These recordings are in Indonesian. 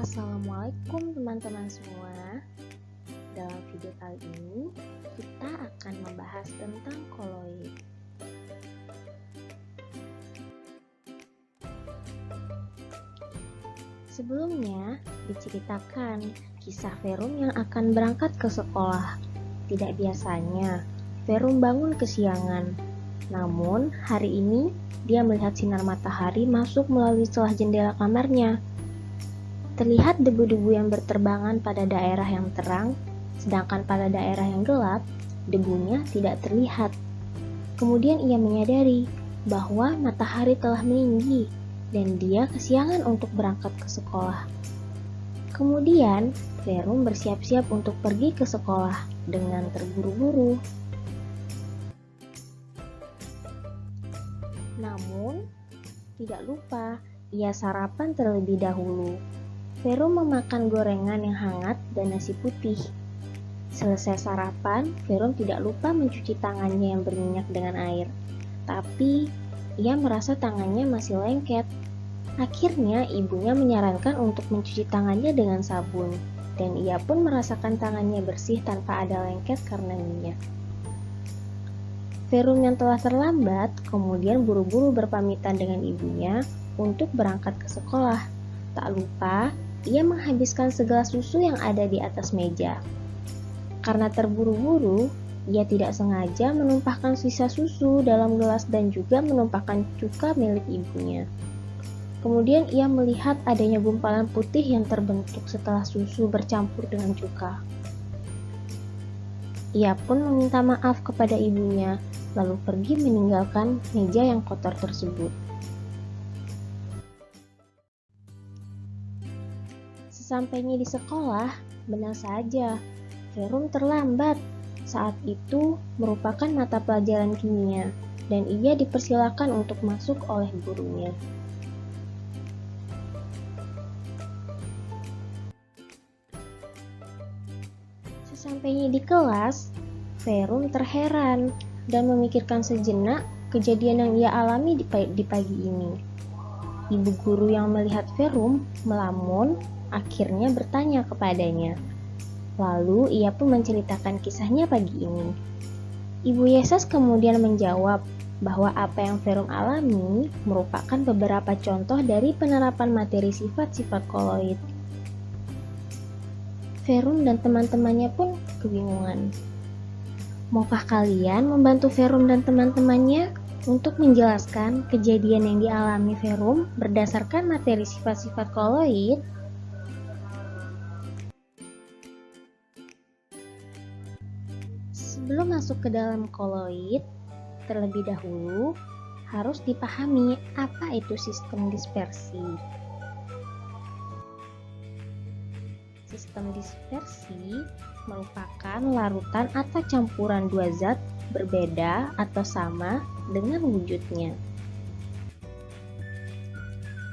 Assalamualaikum teman-teman semua. Dalam video kali ini kita akan membahas tentang koloid. Sebelumnya diceritakan kisah Verum yang akan berangkat ke sekolah. Tidak biasanya Verum bangun kesiangan. Namun hari ini dia melihat sinar matahari masuk melalui celah jendela kamarnya. Terlihat debu-debu yang berterbangan pada daerah yang terang, sedangkan pada daerah yang gelap, debunya tidak terlihat. Kemudian ia menyadari bahwa matahari telah meninggi dan dia kesiangan untuk berangkat ke sekolah. Kemudian, Verum bersiap-siap untuk pergi ke sekolah dengan terburu-buru. Namun, tidak lupa, ia sarapan terlebih dahulu. Verum memakan gorengan yang hangat dan nasi putih. Selesai sarapan, Verum tidak lupa mencuci tangannya yang berminyak dengan air. Tapi, ia merasa tangannya masih lengket. Akhirnya, ibunya menyarankan untuk mencuci tangannya dengan sabun. Dan ia pun merasakan tangannya bersih tanpa ada lengket karena minyak. Verum yang telah terlambat, kemudian buru-buru berpamitan dengan ibunya untuk berangkat ke sekolah. Tak lupa, ia menghabiskan segelas susu yang ada di atas meja. Karena terburu-buru, ia tidak sengaja menumpahkan sisa susu dalam gelas dan juga menumpahkan cuka milik ibunya. Kemudian ia melihat adanya gumpalan putih yang terbentuk setelah susu bercampur dengan cuka. Ia pun meminta maaf kepada ibunya, lalu pergi meninggalkan meja yang kotor tersebut. Sesampainya di sekolah, benar saja, Verum terlambat. Saat itu merupakan mata pelajaran kimia, dan ia dipersilakan untuk masuk oleh gurunya. Sesampainya di kelas, Verum terheran dan memikirkan sejenak kejadian yang ia alami di pagi ini. Ibu guru yang melihat Verum melamun akhirnya bertanya kepadanya. Lalu ia pun menceritakan kisahnya pagi ini. Ibu Yesus kemudian menjawab bahwa apa yang Verum alami merupakan beberapa contoh dari penerapan materi sifat-sifat koloid. Verum dan teman-temannya pun kebingungan. Maukah kalian membantu Verum dan teman-temannya untuk menjelaskan kejadian yang dialami Verum berdasarkan materi sifat-sifat koloid? Sebelum masuk ke dalam koloid, terlebih dahulu harus dipahami apa itu sistem dispersi. Sistem dispersi merupakan larutan atau campuran dua zat berbeda atau sama dengan wujudnya.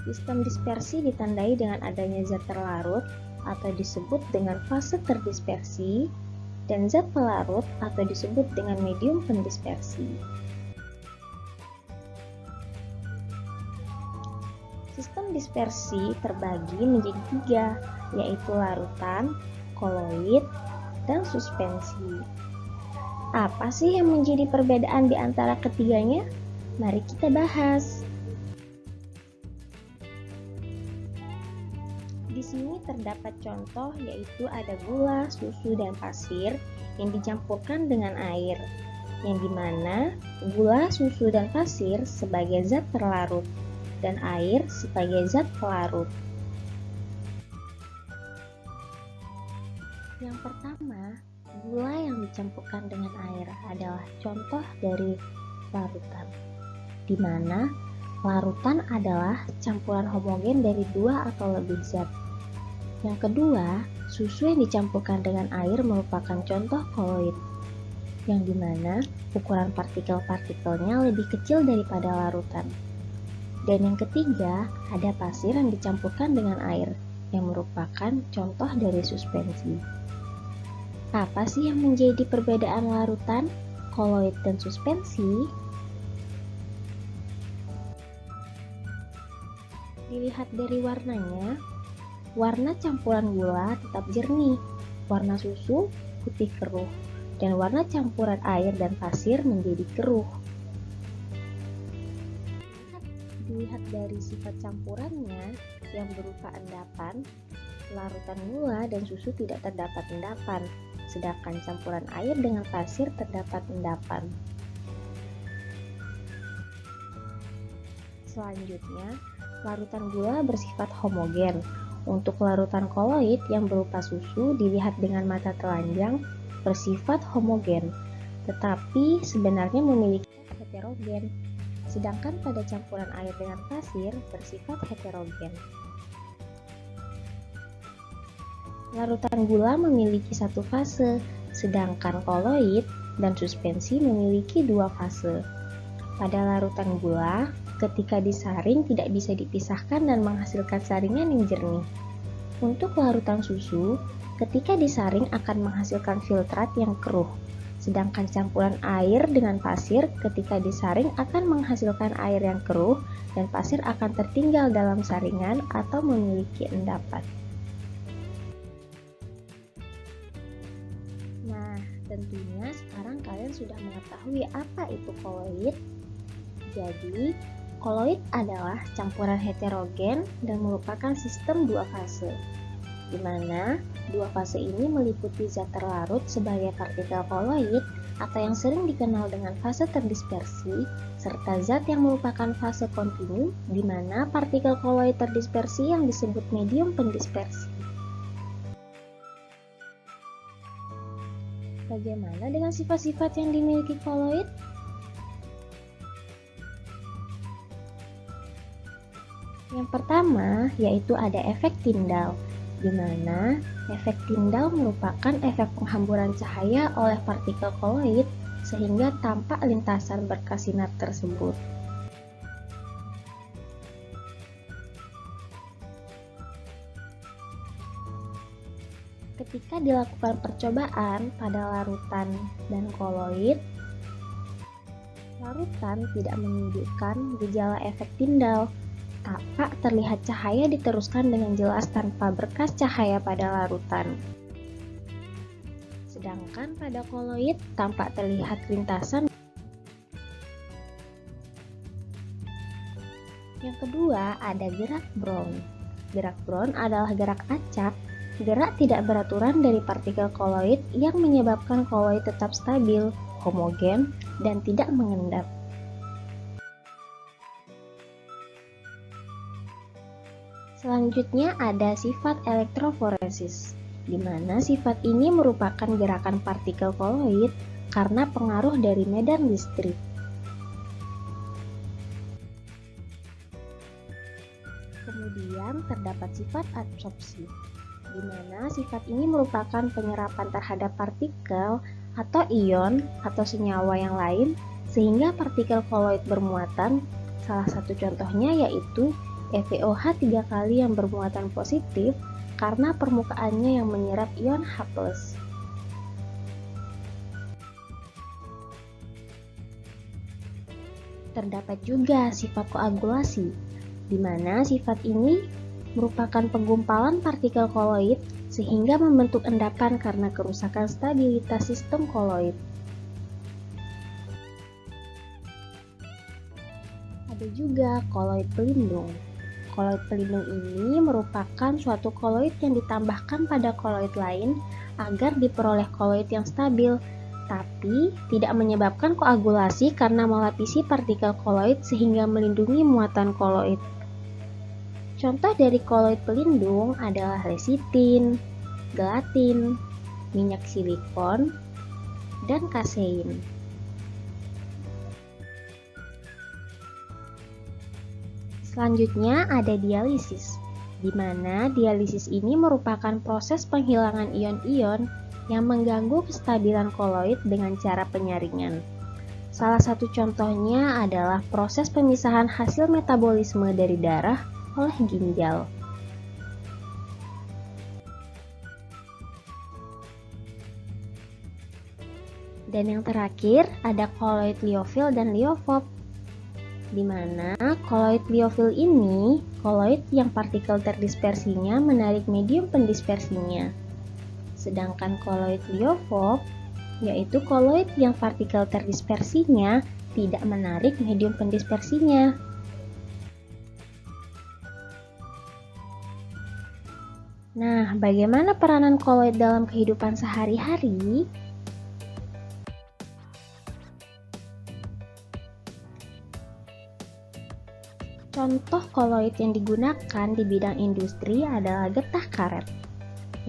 Sistem dispersi ditandai dengan adanya zat terlarut atau disebut dengan fase terdispersi dan zat pelarut atau disebut dengan medium pendispersi. Sistem dispersi terbagi menjadi tiga, yaitu larutan, koloid, dan suspensi. Apa sih yang menjadi perbedaan di antara ketiganya? Mari kita bahas. Di sini terdapat contoh yaitu ada gula, susu, dan pasir yang dicampurkan dengan air, yang dimana gula, susu, dan pasir sebagai zat terlarut dan air sebagai zat pelarut. Yang pertama, gula yang dicampurkan dengan air adalah contoh dari larutan, di mana larutan adalah campuran homogen dari dua atau lebih zat. Yang kedua, susu yang dicampurkan dengan air merupakan contoh koloid, yang dimana ukuran partikel-partikelnya lebih kecil daripada larutan. Dan yang ketiga, ada pasir yang dicampurkan dengan air, yang merupakan contoh dari suspensi. Apa sih yang menjadi perbedaan larutan, koloid, dan suspensi? Dilihat dari warnanya, warna campuran gula tetap jernih, warna susu putih keruh, dan warna campuran air dan pasir menjadi keruh. Dilihat dari sifat campurannya yang berupa endapan, larutan gula dan susu tidak terdapat endapan, sedangkan campuran air dengan pasir terdapat endapan. Selanjutnya, larutan gula bersifat homogen. Untuk larutan koloid yang berupa susu dilihat dengan mata telanjang bersifat homogen, tetapi sebenarnya memiliki heterogen. Sedangkan pada campuran air dengan pasir bersifat heterogen. Larutan gula memiliki satu fase, sedangkan koloid dan suspensi memiliki dua fase. Pada larutan gula, ketika disaring tidak bisa dipisahkan dan menghasilkan saringan yang jernih. Untuk larutan susu, ketika disaring akan menghasilkan filtrat yang keruh. Sedangkan campuran air dengan pasir ketika disaring akan menghasilkan air yang keruh dan pasir akan tertinggal dalam saringan atau memiliki endapan. Nah, tentunya sekarang kalian sudah mengetahui apa itu koloid. Jadi, koloid adalah campuran heterogen dan merupakan sistem dua fase, di mana dua fase ini meliputi zat terlarut sebagai partikel koloid atau yang sering dikenal dengan fase terdispersi, serta zat yang merupakan fase kontinu, di mana partikel koloid terdispersi yang disebut medium pendispersi. Bagaimana dengan sifat-sifat yang dimiliki koloid? Yang pertama yaitu ada efek Tyndall, di mana efek Tyndall merupakan efek penghamburan cahaya oleh partikel koloid sehingga tampak lintasan berkas sinar tersebut. Ketika dilakukan percobaan pada larutan dan koloid, larutan tidak menunjukkan gejala efek Tyndall. Tampak terlihat cahaya diteruskan dengan jelas tanpa berkas cahaya pada larutan. Sedangkan pada koloid tampak terlihat lintasan. Yang kedua ada gerak Brown. Gerak Brown adalah gerak acak, gerak tidak beraturan dari partikel koloid yang menyebabkan koloid tetap stabil, homogen, dan tidak mengendap. Selanjutnya ada sifat elektroforesis, di mana sifat ini merupakan gerakan partikel koloid karena pengaruh dari medan listrik. Kemudian terdapat sifat absorpsi, di mana sifat ini merupakan penyerapan terhadap partikel atau ion atau senyawa yang lain sehingga partikel koloid bermuatan. Salah satu contohnya yaitu EVOH 3 kali yang bermuatan positif karena permukaannya yang menyerap ion H+. Terdapat juga sifat koagulasi, di mana sifat ini merupakan penggumpalan partikel koloid sehingga membentuk endapan karena kerusakan stabilitas sistem koloid. Ada juga koloid pelindung. Koloid pelindung ini merupakan suatu koloid yang ditambahkan pada koloid lain agar diperoleh koloid yang stabil, tapi tidak menyebabkan koagulasi karena melapisi partikel koloid sehingga melindungi muatan koloid. Contoh dari koloid pelindung adalah lecitin, gelatin, minyak silikon, dan kasein. Selanjutnya ada dialisis, di mana dialisis ini merupakan proses penghilangan ion-ion yang mengganggu kestabilan koloid dengan cara penyaringan. Salah satu contohnya adalah proses pemisahan hasil metabolisme dari darah oleh ginjal. Dan yang terakhir ada koloid liofil dan liofob. di mana koloid liofil ini koloid yang partikel terdispersinya menarik medium pendispersinya. Sedangkan koloid liofob yaitu koloid yang partikel terdispersinya tidak menarik medium pendispersinya. Nah, bagaimana peranan koloid dalam kehidupan sehari-hari? Contoh koloid yang digunakan di bidang industri adalah getah karet.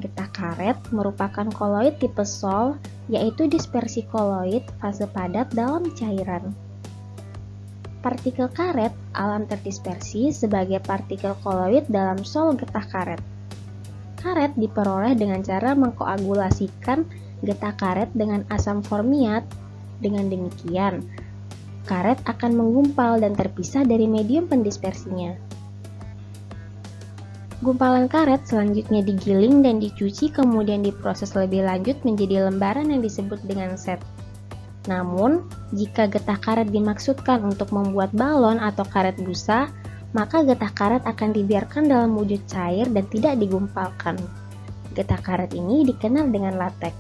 Getah karet merupakan koloid tipe sol, yaitu dispersi koloid fase padat dalam cairan. Partikel karet alam terdispersi sebagai partikel koloid dalam sol getah karet. Karet diperoleh dengan cara mengkoagulasikan getah karet dengan asam formiat. Dengan demikian, karet akan menggumpal dan terpisah dari medium pendispersinya. Gumpalan karet selanjutnya digiling dan dicuci, kemudian diproses lebih lanjut menjadi lembaran yang disebut dengan set. Namun, jika getah karet dimaksudkan untuk membuat balon atau karet busa, maka getah karet akan dibiarkan dalam wujud cair dan tidak digumpalkan. Getah karet ini dikenal dengan latex.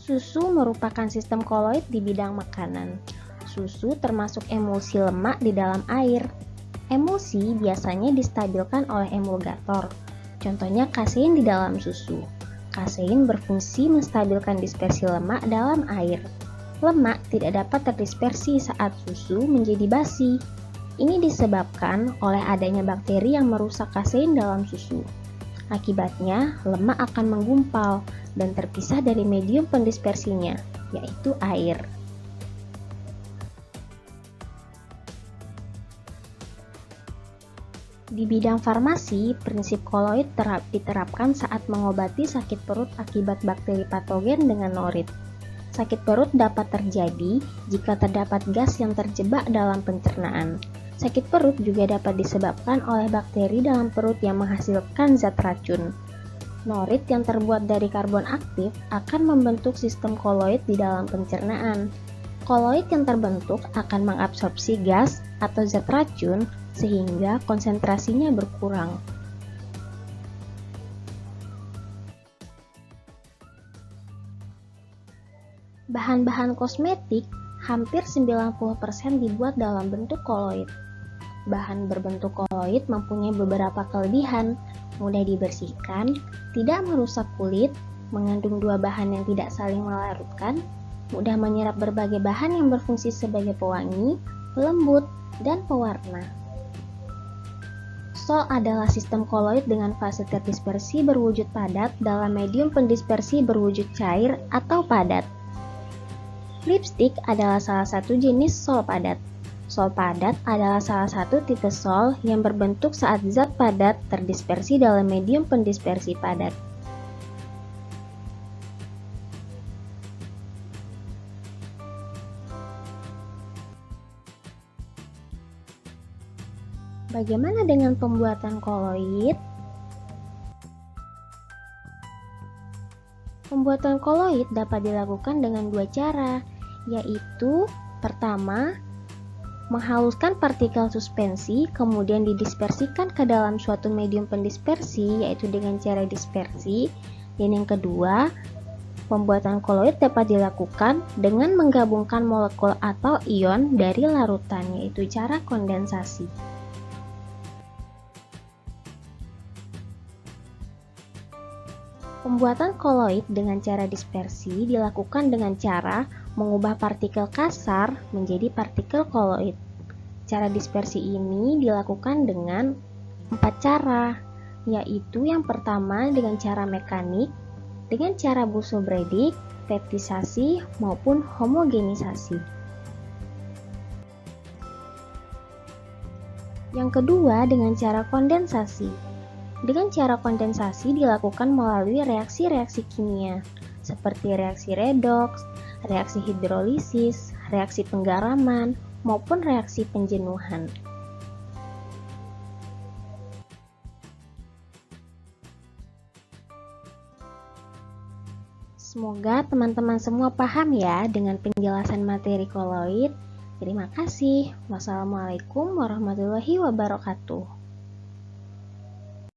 Susu merupakan sistem koloid di bidang makanan. Susu termasuk emulsi lemak di dalam air. Emulsi biasanya distabilkan oleh emulgator. Contohnya kasein di dalam susu. Kasein berfungsi menstabilkan dispersi lemak dalam air. Lemak tidak dapat terdispersi saat susu menjadi basi. Ini disebabkan oleh adanya bakteri yang merusak kasein dalam susu. Akibatnya, lemak akan menggumpal dan terpisah dari medium pendispersinya, yaitu air. Di bidang farmasi, prinsip koloid diterapkan saat mengobati sakit perut akibat bakteri patogen dengan norit. Sakit perut dapat terjadi jika terdapat gas yang terjebak dalam pencernaan. Sakit perut juga dapat disebabkan oleh bakteri dalam perut yang menghasilkan zat racun. Norit yang terbuat dari karbon aktif akan membentuk sistem koloid di dalam pencernaan. Koloid yang terbentuk akan mengabsorpsi gas atau zat racun sehingga konsentrasinya berkurang. Bahan-bahan kosmetik hampir 90% dibuat dalam bentuk koloid. Bahan berbentuk koloid mempunyai beberapa kelebihan, mudah dibersihkan, tidak merusak kulit, mengandung dua bahan yang tidak saling melarutkan, mudah menyerap berbagai bahan yang berfungsi sebagai pewangi, pelembut, dan pewarna. Sol adalah sistem koloid dengan fase terdispersi berwujud padat dalam medium pendispersi berwujud cair atau padat. Lipstick adalah salah satu jenis sol padat. Sol padat adalah salah satu tipe sol yang berbentuk saat zat padat terdispersi dalam medium pendispersi padat. Bagaimana dengan pembuatan koloid? Pembuatan koloid dapat dilakukan dengan dua cara, yaitu pertama, menghaluskan partikel suspensi kemudian didispersikan ke dalam suatu medium pendispersi, yaitu dengan cara dispersi. Dan yang kedua, pembuatan koloid dapat dilakukan dengan menggabungkan molekul atau ion dari larutan, yaitu cara kondensasi. Pembuatan koloid dengan cara dispersi dilakukan dengan cara mengubah partikel kasar menjadi partikel koloid. Cara dispersi ini dilakukan dengan 4 cara, yaitu yang pertama dengan cara mekanik, dengan cara Buso-Bredig, peptisasi, maupun homogenisasi. Yang kedua dengan cara kondensasi. Dengan cara kondensasi dilakukan melalui reaksi-reaksi kimia, seperti reaksi redoks, reaksi hidrolisis, reaksi penggaraman, maupun reaksi penjenuhan. Semoga teman-teman semua paham ya dengan penjelasan materi koloid. Terima kasih. Wassalamualaikum warahmatullahi wabarakatuh.